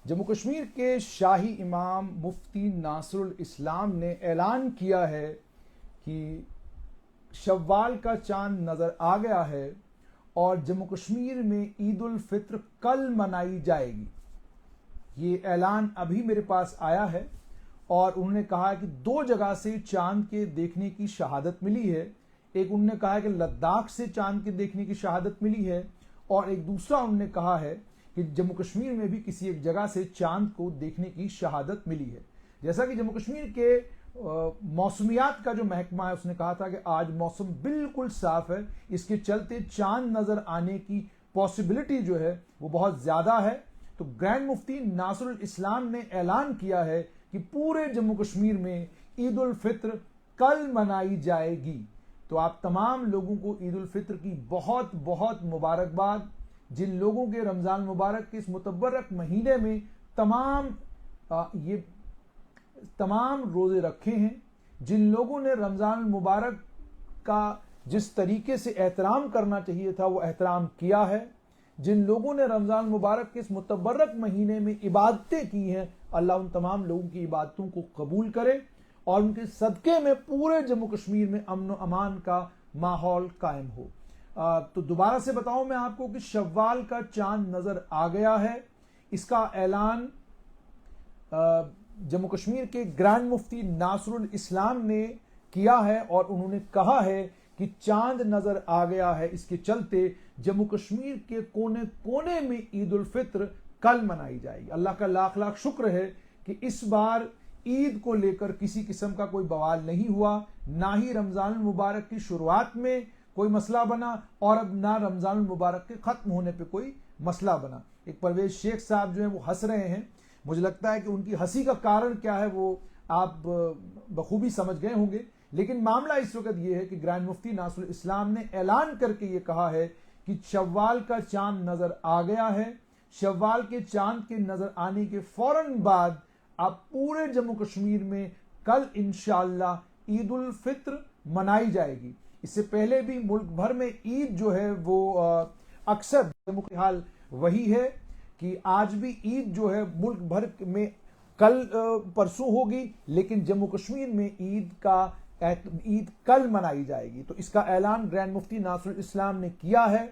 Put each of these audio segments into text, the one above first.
جموں کشمیر کے شاہی امام مفتی ناصر الاسلام نے اعلان کیا ہے کہ شوال کا چاند نظر آ گیا ہے اور جموں کشمیر میں عید الفطر کل منائی جائے گی۔ یہ اعلان ابھی میرے پاس آیا ہے اور انہوں نے کہا کہ 2 جگہ سے چاند کے دیکھنے کی شہادت ملی ہے۔ ایک انہوں نے کہا کہ لداخ سے چاند کے دیکھنے کی شہادت ملی ہے اور ایک دوسرا انہوں نے کہا ہے کہ جموں کشمیر میں بھی کسی ایک جگہ سے چاند کو دیکھنے کی شہادت ملی ہے۔ جیسا کہ جموں کشمیر کے موسمیات کا جو محکمہ ہے اس نے کہا تھا کہ آج موسم بالکل صاف ہے، اس کے چلتے چاند نظر آنے کی پاسبلٹی جو ہے وہ بہت زیادہ ہے۔ تو گرینڈ مفتی ناصر الاسلام نے اعلان کیا ہے کہ پورے جموں کشمیر میں عید الفطر کل منائی جائے گی۔ تو آپ تمام لوگوں کو عید الفطر کی بہت بہت مبارکباد۔ جن لوگوں کے رمضان مبارک کے اس متبرک مہینے میں تمام روزے رکھے ہیں، جن لوگوں نے رمضان المبارک کا جس طریقے سے احترام کرنا چاہیے تھا وہ احترام کیا ہے، جن لوگوں نے رمضان المبارک کے اس متبرک مہینے میں عبادتیں کی ہیں، اللہ ان تمام لوگوں کی عبادتوں کو قبول کرے اور ان کے صدقے میں پورے جموں کشمیر میں امن و امان کا ماحول قائم ہو۔ تو دوبارہ سے بتاؤں میں آپ کو کہ شوال کا چاند نظر آ گیا ہے۔ اس کا اعلان جموں کشمیر کے گرینڈ مفتی ناصر الاسلام نے کیا ہے اور انہوں نے کہا ہے کہ چاند نظر آ گیا ہے، اس کے چلتے جموں کشمیر کے کونے کونے میں عید الفطر کل منائی جائے گی۔ اللہ کا لاکھ لاکھ شکر ہے کہ اس بار عید کو لے کر کسی قسم کا کوئی بوال نہیں ہوا، نہ ہی رمضان المبارک کی شروعات میں کوئی مسئلہ بنا اور اب نہ رمضان المبارک کے ختم ہونے پہ کوئی مسئلہ بنا۔ ایک پرویز شیخ صاحب جو ہیں وہ ہنس رہے ہیں، مجھے لگتا ہے کہ ان کی ہنسی کا کارن کیا ہے وہ آپ بخوبی سمجھ گئے ہوں گے، لیکن معاملہ اس وقت یہ ہے کہ گرینڈ مفتی ناصر الاسلام نے اعلان کر کے یہ کہا ہے کہ شوال کا چاند نظر آ گیا ہے۔ شوال کے چاند کے نظر آنے کے فوراً بعد اب پورے جموں کشمیر میں کل انشاءاللہ عید الفطر منائی جائے گی۔ اس سے پہلے بھی ملک بھر میں عید جو ہے وہ اکثر جموں کی حال وہی ہے کہ آج بھی عید جو ہے ملک بھر میں کل پرسوں ہوگی، لیکن جموں کشمیر میں عید کل منائی جائے گی۔ تو اس کا اعلان گرینڈ مفتی ناصر الاسلام نے کیا ہے۔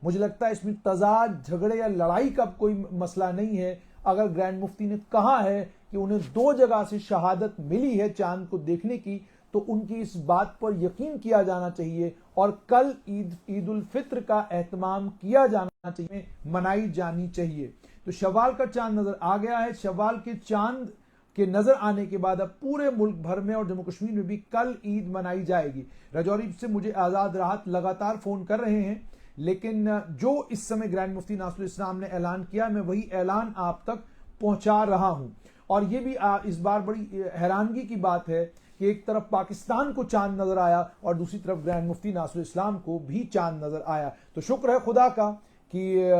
مجھے لگتا ہے اس میں تضاد، جھگڑے یا لڑائی کا کوئی مسئلہ نہیں ہے۔ اگر گرینڈ مفتی نے کہا ہے کہ انہیں 2 جگہ سے شہادت ملی ہے چاند کو دیکھنے کی، تو ان کی اس بات پر یقین کیا جانا چاہیے اور کل عید الفطر کا اہتمام کیا جانا چاہیے، منائی جانی چاہیے۔ تو شوال کا چاند نظر آ گیا ہے۔ شوال کے چاند کے نظر آنے کے بعد اب پورے ملک بھر میں اور جموں کشمیر میں بھی کل عید منائی جائے گی۔ رجوری سے مجھے آزاد راحت لگاتار فون کر رہے ہیں، لیکن جو اس سمے گرینڈ مفتی ناصر الاسلام نے اعلان کیا میں وہی اعلان آپ تک پہنچا رہا ہوں۔ اور یہ بھی اس بار بڑی حیرانگی کی بات ہے کہ ایک طرف پاکستان کو چاند نظر آیا اور دوسری طرف گرینڈ مفتی ناصر الاسلام کو بھی چاند نظر آیا۔ تو شکر ہے خدا کا کہ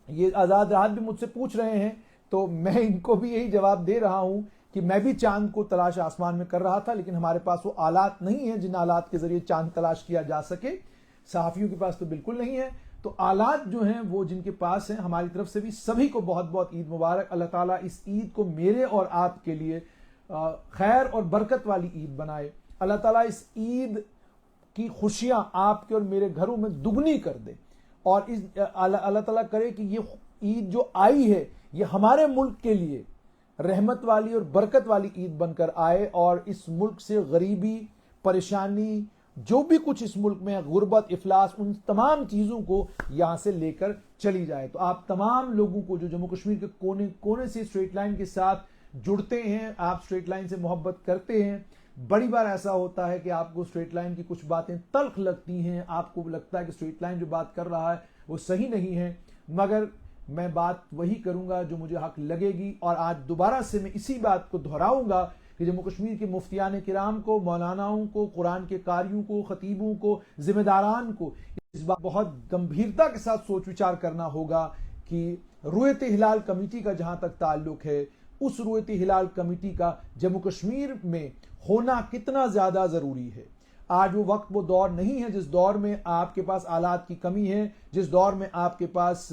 یہ آزاد راحت بھی مجھ سے پوچھ رہے ہیں تو میں ان کو بھی یہی جواب دے رہا ہوں کہ میں بھی چاند کو تلاش آسمان میں کر رہا تھا، لیکن ہمارے پاس وہ آلات نہیں ہیں جن آلات کے ذریعے چاند تلاش کیا جا سکے۔ صحافیوں کے پاس تو بالکل نہیں ہے۔ تو آلات جو ہیں وہ جن کے پاس ہیں، ہماری طرف سے بھی سبھی کو بہت بہت عید مبارک۔ اللہ تعالیٰ اس عید کو میرے اور آپ کے لیے خیر اور برکت والی عید بنائے۔ اللہ تعالیٰ اس عید کی خوشیاں آپ کے اور میرے گھروں میں دگنی کر دے اور اللہ تعالیٰ کرے کہ یہ عید جو آئی ہے یہ ہمارے ملک کے لیے رحمت والی اور برکت والی عید بن کر آئے اور اس ملک سے غریبی، پریشانی، جو بھی کچھ اس ملک میں غربت، افلاس، ان تمام چیزوں کو یہاں سے لے کر چلی جائے۔ تو آپ تمام لوگوں کو جو جموں کشمیر کے کونے کونے سے اسٹریٹ لائن کے ساتھ جڑتے ہیں، آپ اسٹریٹ لائن سے محبت کرتے ہیں، بڑی بار ایسا ہوتا ہے کہ آپ کو اسٹریٹ لائن کی کچھ باتیں تلخ لگتی ہیں، آپ کو لگتا ہے کہ اسٹریٹ لائن جو بات کر رہا ہے وہ صحیح نہیں ہے، مگر میں بات وہی کروں گا جو مجھے حق لگے گی۔ اور آج دوبارہ سے میں اسی بات کو دہراؤں گا کہ جموں کشمیر کے مفتیان کرام کو، مولاناؤں کو، قرآن کے قاریوں کو، خطیبوں کو، ذمہ داران کو اس بات بہت گمبھیرتا کے ساتھ سوچ وچار کرنا ہوگا کہ رؤیت ہلال کمیٹی کا جہاں تک تعلق ہے، اس رؤیت ہلال کمیٹی کا جموں کشمیر میں ہونا کتنا زیادہ ضروری ہے۔ آج وہ وقت، وہ دور نہیں ہے جس دور میں آپ کے پاس آلات کی کمی ہے، جس دور میں آپ کے پاس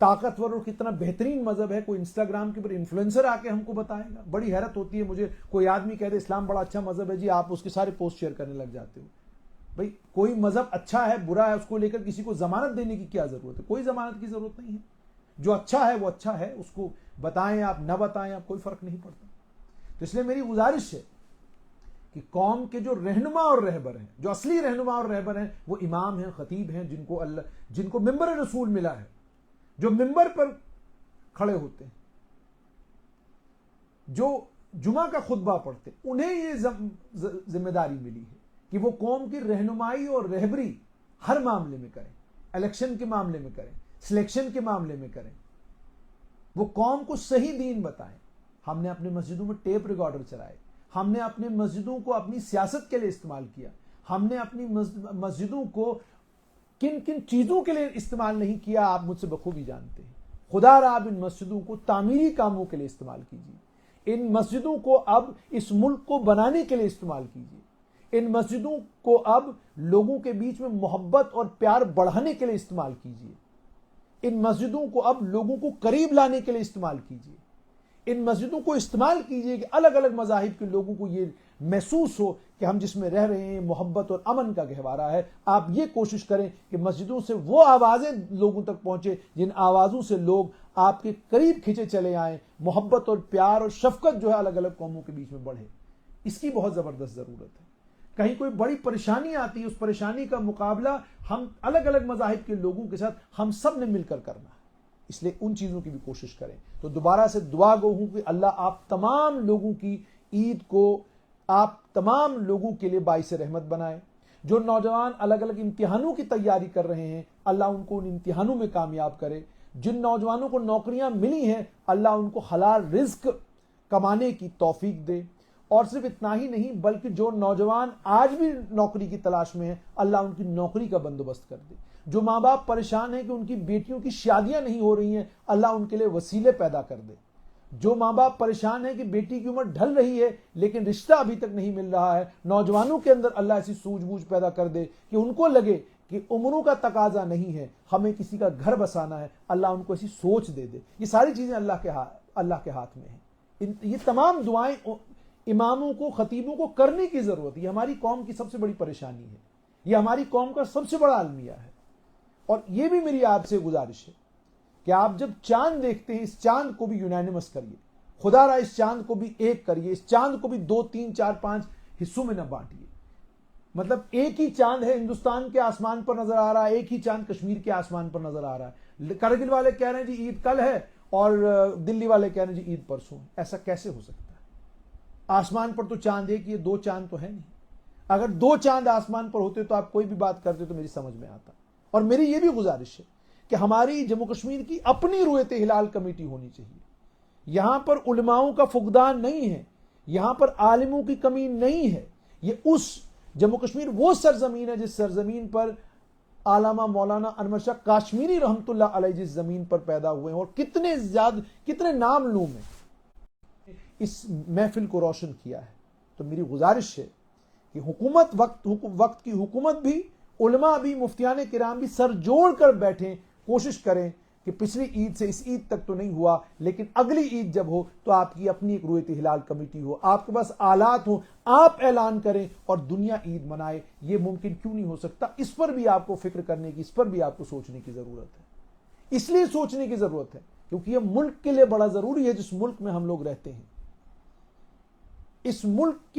طاقتور اور کتنا بہترین مذہب ہے، کوئی انسٹاگرام کے اوپر انفلوئنسر آ کے ہم کو بتائے گا؟ بڑی حیرت ہوتی ہے مجھے، کوئی آدمی کہہ دے اسلام بڑا اچھا مذہب ہے جی، آپ اس کے سارے پوسٹ شیئر کرنے لگ جاتے ہو۔ بھائی کوئی مذہب اچھا ہے برا ہے اس کو لے کر کسی کو ضمانت دینے کی کیا ضرورت ہے؟ کوئی ضمانت کی ضرورت نہیں ہے، جو اچھا ہے وہ اچھا ہے، اس کو بتائیں آپ نہ بتائیں آپ، کوئی فرق نہیں پڑتا۔ تو اس لیے میری گزارش ہے کہ قوم کے جو رہنما اور رہبر ہیں، جو اصلی رہنما اور رہبر ہیں، وہ امام ہیں، خطیب ہیں، جن کو ممبر رسول ملا ہے، جو ممبر پر کھڑے ہوتے ہیں، جو جمعہ کا خطبہ پڑھتے ہیں، انہیں یہ ذمہ داری ملی ہے کہ وہ قوم کی رہنمائی اور رہبری ہر معاملے میں کریں، الیکشن کے معاملے میں کریں، سلیکشن کے معاملے میں کریں، وہ قوم کو صحیح دین بتائیں۔ ہم نے اپنے مسجدوں میں ٹیپ ریکارڈر چلائے، ہم نے اپنے مسجدوں کو اپنی سیاست کے لیے استعمال کیا، ہم نے اپنی مسجدوں کو کن کن چیزوں کے لیے استعمال نہیں کیا، آپ مجھ سے بخوبی جانتے ہیں۔ خدا را آپ ان مسجدوں کو تعمیری کاموں کے لیے استعمال کیجیے، ان مسجدوں کو اب اس ملک کو بنانے کے لیے استعمال کیجیے، ان مسجدوں کو اب لوگوں کے بیچ میں محبت اور پیار بڑھانے کے لیے استعمال کیجیے، ان مسجدوں کو اب لوگوں کو قریب لانے کے لیے استعمال کیجیے، ان مسجدوں کو استعمال کیجیے کہ الگ الگ مذاہب کے لوگوں کو یہ محسوس ہو کہ ہم جس میں رہ رہے ہیں محبت اور امن کا گہوارہ ہے۔ آپ یہ کوشش کریں کہ مسجدوں سے وہ آوازیں لوگوں تک پہنچے جن آوازوں سے لوگ آپ کے قریب کھینچے چلے آئیں، محبت اور پیار اور شفقت جو ہے الگ الگ قوموں کے بیچ میں بڑھے۔ اس کی بہت زبردست ضرورت ہے۔ کہیں کوئی بڑی پریشانی آتی ہے، اس پریشانی کا مقابلہ ہم الگ الگ مذاہب کے لوگوں کے ساتھ ہم سب نے مل کر کرنا ہے، اس لیے ان چیزوں کی بھی کوشش کریں۔ تو دوبارہ سے دعا گو ہوں کہ اللہ آپ تمام لوگوں کی عید کو آپ تمام لوگوں کے لیے باعث رحمت بنائے۔ جو نوجوان الگ الگ امتحانوں کی تیاری کر رہے ہیں، اللہ ان کو ان امتحانوں میں کامیاب کرے۔ جن نوجوانوں کو نوکریاں ملی ہیں، اللہ ان کو حلال رزق کمانے کی توفیق دے۔ اور صرف اتنا ہی نہیں بلکہ جو نوجوان آج بھی نوکری کی تلاش میں ہیں، اللہ ان کی نوکری کا بندوبست کر دے۔ جو ماں باپ پریشان ہیں کہ ان کی بیٹیوں کی شادیاں نہیں ہو رہی ہیں، اللہ ان کے لیے وسیلے پیدا کر دے۔ جو ماں باپ پریشان ہیں کہ بیٹی کی عمر ڈھل رہی ہے لیکن رشتہ ابھی تک نہیں مل رہا ہے، نوجوانوں کے اندر اللہ ایسی سوجھ بوجھ پیدا کر دے کہ ان کو لگے کہ عمروں کا تقاضا نہیں ہے، ہمیں کسی کا گھر بسانا ہے، اللہ ان کو ایسی سوچ دے دے۔ یہ ساری چیزیں اللہ کے ہاتھ میں ہیں۔ یہ تمام دعائیں اماموں کو، خطیبوں کو کرنے کی ضرورت ہے۔ یہ ہماری قوم کی سب سے بڑی پریشانی ہے، یہ ہماری قوم کا سب سے بڑا المیہ ہے۔ اور یہ بھی میری آپ سے گزارش ہے کہ آپ جب چاند دیکھتے ہیں، اس چاند کو بھی یونانیمس کریے، خدا را اس چاند کو بھی ایک کریے، اس چاند کو بھی 2 3 4 5 حصوں میں نہ بانٹیے۔ مطلب ایک ہی چاند ہے ہندوستان کے آسمان پر نظر آ رہا ہے، ایک ہی چاند کشمیر کے آسمان پر نظر آ رہا ہے۔ کرگل والے کہہ رہے ہیں جی عید کل ہے اور دلی والے کہہ رہے ہیں جی عید پرسوں۔ ایسا کیسے ہو سکتا ہے؟ آسمان پر تو چاند ایک، یہ 2 چاند تو ہے نہیں۔ اگر 2 چاند آسمان پر ہوتے تو آپ کوئی بھی بات کرتے تو میری سمجھ میں آتا۔ اور میری یہ بھی گزارش ہے کہ ہماری جموں کشمیر کی اپنی رؤیت ہلال کمیٹی ہونی چاہیے۔ یہاں پر علماؤں کا فقدان نہیں ہے، یہاں پر عالموں کی کمی نہیں ہے۔ یہ اس جموں کشمیر وہ سرزمین ہے جس سرزمین پر علامہ مولانا انور شاہ کاشمیری رحمۃ اللہ علیہ جس زمین پر پیدا ہوئے ہیں، اور کتنے نام لوم ہیں، اس محفل کو روشن کیا ہے۔ تو میری گزارش ہے کہ حکومت وقت کی حکومت بھی، علماء بھی، مفتیان کرام بھی سر جوڑ کر بیٹھیں، کوشش کریں کہ پچھلی عید سے اس عید تک تو نہیں ہوا لیکن اگلی عید جب ہو تو آپ کی اپنی ایک رؤیت ہلال کمیٹی ہو، آپ کے پاس آلات ہوں، آپ اعلان کریں اور دنیا عید منائے۔ یہ ممکن کیوں نہیں ہو سکتا؟ اس پر بھی آپ کو فکر کرنے کی، اس پر بھی آپ کو سوچنے کی ضرورت ہے۔ اس لیے سوچنے کی ضرورت ہے کیونکہ یہ ملک کے لیے بڑا ضروری ہے جس ملک میں ہم لوگ رہتے ہیں۔ اس ملک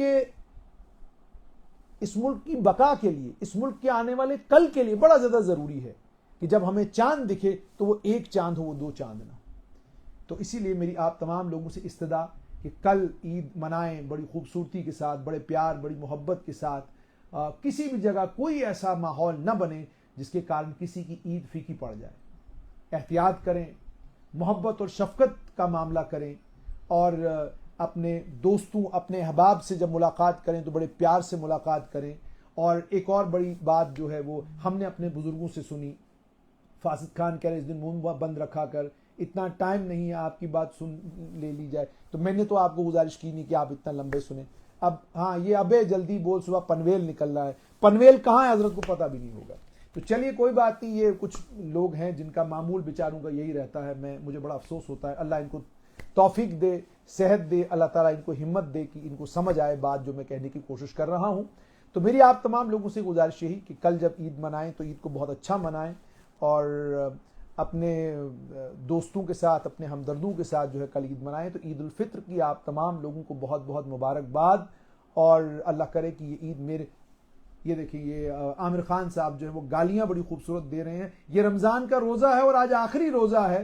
کی بقا کے لیے، اس ملک کے آنے والے کل کے لیے بڑا زیادہ ضروری ہے کہ جب ہمیں چاند دکھے تو وہ ایک چاند ہو، وہ 2 چاند نہ۔ تو اسی لیے میری آپ تمام لوگوں سے استدعا کہ کل عید منائیں بڑی خوبصورتی کے ساتھ، بڑے پیار، بڑی محبت کے ساتھ۔ کسی بھی جگہ کوئی ایسا ماحول نہ بنے جس کے کارن کسی کی عید پھیکی پڑ جائے۔ احتیاط کریں، محبت اور شفقت کا معاملہ کریں، اور اپنے دوستوں، اپنے احباب سے جب ملاقات کریں تو بڑے پیار سے ملاقات کریں۔ اور ایک اور بڑی بات جو ہے وہ ہم نے اپنے بزرگوں سے سنی، فاسد خان کہہ رہے اس دن منہ بند رکھا کر، اتنا ٹائم نہیں ہے آپ کی بات سن لے لی جائے، تو میں نے تو آپ کو گزارش کی نہیں کہ آپ اتنا لمبے سنیں۔ اب ہاں، یہ ابے جلدی بول، صبح پنویل نکل رہا ہے، پنویل کہاں ہے حضرت کو پتہ بھی نہیں ہوگا۔ تو چلیے کوئی بات نہیں، یہ کچھ لوگ ہیں جن کا معمول بیچاروں کا یہی رہتا ہے، مجھے بڑا افسوس ہوتا ہے. اللہ ان کو توفیق دے، صحت دے، اللہ تعالیٰ ان کو ہمت دے کہ ان کو سمجھ آئے بات جو میں کہنے کی کوشش کر رہا ہوں. تو میری آپ تمام لوگوں سے گزارش یہی کہ کل جب عید منائیں تو عید کو بہت اچھا منائیں، اور اپنے دوستوں کے ساتھ، اپنے ہمدردوں کے ساتھ جو ہے کل عید منائیں. تو عید الفطر کی آپ تمام لوگوں کو بہت بہت مبارکباد، اور اللہ کرے کہ یہ عید یہ دیکھیں، یہ عامر خان صاحب جو ہے وہ گالیاں بڑی خوبصورت دے رہے ہیں. یہ رمضان کا روزہ ہے اور آج آخری روزہ ہے،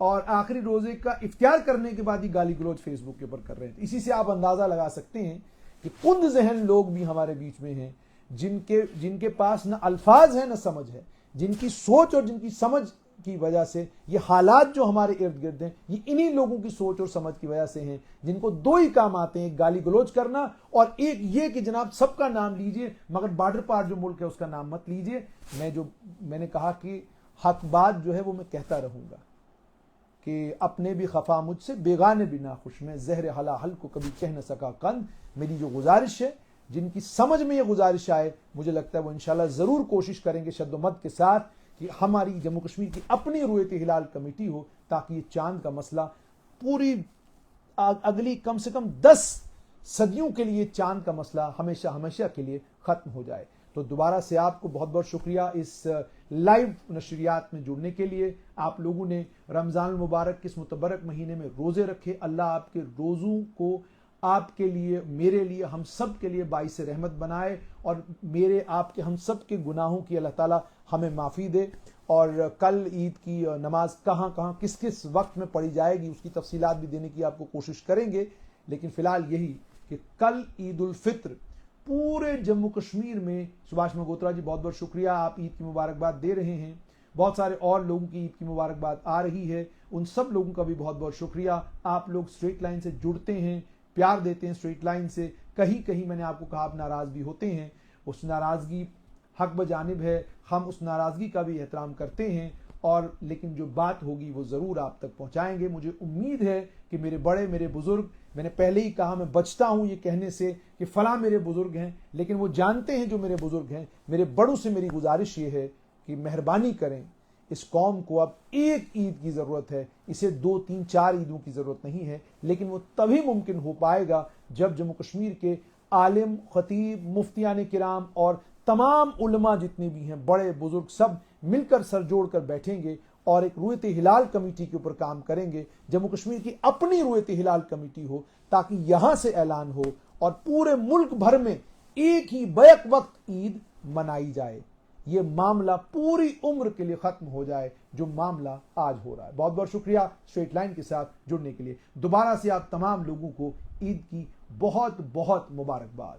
اور آخری روزے کا افطار کرنے کے بعد یہ گالی گلوچ فیس بک کے اوپر کر رہے ہیں. اسی سے آپ اندازہ لگا سکتے ہیں کہ کند ذہن لوگ بھی ہمارے بیچ میں ہیں، جن کے پاس نہ الفاظ ہیں نہ سمجھ ہے، جن کی سوچ اور جن کی سمجھ کی وجہ سے یہ حالات جو ہمارے ارد گرد ہیں یہ انہی لوگوں کی سوچ اور سمجھ کی وجہ سے ہیں، جن کو دو ہی کام آتے ہیں، ایک گالی گلوچ کرنا اور ایک یہ کہ جناب سب کا نام لیجئے مگر بارڈر پار جو ملک ہے اس کا نام مت لیجئے. میں نے کہا کہ حق بات جو ہے وہ میں کہتا رہوں گا کہ اپنے بھی خفا مجھ سے، بیگانے بھی ناخوش میں، زہر حلاحل کو کبھی کہہ نہ سکا قند. میری جو گزارش ہے، جن کی سمجھ میں یہ گزارش آئے، مجھے لگتا ہے وہ انشاءاللہ ضرور کوشش کریں گے شد و مد کے ساتھ کہ ہماری جموں کشمیر کی اپنی رویت ہلال کمیٹی ہو، تاکہ یہ چاند کا مسئلہ پوری اگلی کم سے کم 10 صدیوں کے لیے چاند کا مسئلہ ہمیشہ ہمیشہ کے لیے ختم ہو جائے. تو دوبارہ سے آپ کو بہت بہت شکریہ اس لائیو نشریات میں جڑنے کے لیے. آپ لوگوں نے رمضان المبارک کے اس متبرک مہینے میں روزے رکھے. اللہ آپ کے روزوں کو آپ کے لیے، میرے لیے، ہم سب کے لیے باعث رحمت بنائے، اور میرے آپ کے ہم سب کے گناہوں کی اللہ تعالیٰ ہمیں معافی دے. اور کل عید کی نماز کہاں کس وقت میں پڑھی جائے گی اس کی تفصیلات بھی دینے کی آپ کو کوشش کریں گے. لیکن فی الحال یہی کہ کل عید الفطر پورے جموں کشمیر میں، سبھاش ملہوترا جی بہت بہت شکریہ، آپ عید کی مبارکباد دے رہے ہیں. بہت سارے اور لوگوں کی عید کی مبارکباد آ رہی ہے، ان سب لوگوں کا بھی بہت بہت شکریہ. آپ لوگ اسٹریٹ لائن سے جڑتے ہیں، پیار دیتے ہیں اسٹریٹ لائن سے. کہیں میں نے آپ کو کہا آپ ناراض بھی ہوتے ہیں، اس ناراضگی حق بجانب ہے، ہم اس ناراضگی کا بھی احترام کرتے ہیں، اور لیکن جو بات ہوگی وہ ضرور آپ تک پہنچائیں گے. مجھے امید ہے کہ میرے بزرگ، میں نے پہلے ہی کہا میں بچتا ہوں یہ کہنے سے کہ فلاں میرے بزرگ ہیں، لیکن وہ جانتے ہیں جو میرے بزرگ ہیں. میرے بڑوں سے میری گزارش یہ ہے کہ مہربانی کریں، اس قوم کو اب ایک عید کی ضرورت ہے، اسے 2 3 4 عیدوں کی ضرورت نہیں ہے. لیکن وہ تبھی ممکن ہو پائے گا جب جموں کشمیر کے عالم، خطیب، مفتیان کرام اور تمام علماء جتنے بھی ہیں، بڑے بزرگ، سب مل کر سر جوڑ کر بیٹھیں گے اور ایک رویت ہلال کمیٹی کے اوپر کام کریں گے. جموں کشمیر کی اپنی رویت ہلال کمیٹی ہو، تاکہ یہاں سے اعلان ہو اور پورے ملک بھر میں ایک ہی بیک وقت عید منائی جائے. یہ معاملہ پوری عمر کے لیے ختم ہو جائے جو معاملہ آج ہو رہا ہے. بہت بہت شکریہ اسٹریٹ لائن کے ساتھ جڑنے کے لیے. دوبارہ سے آپ تمام لوگوں کو عید کی بہت بہت مبارکباد.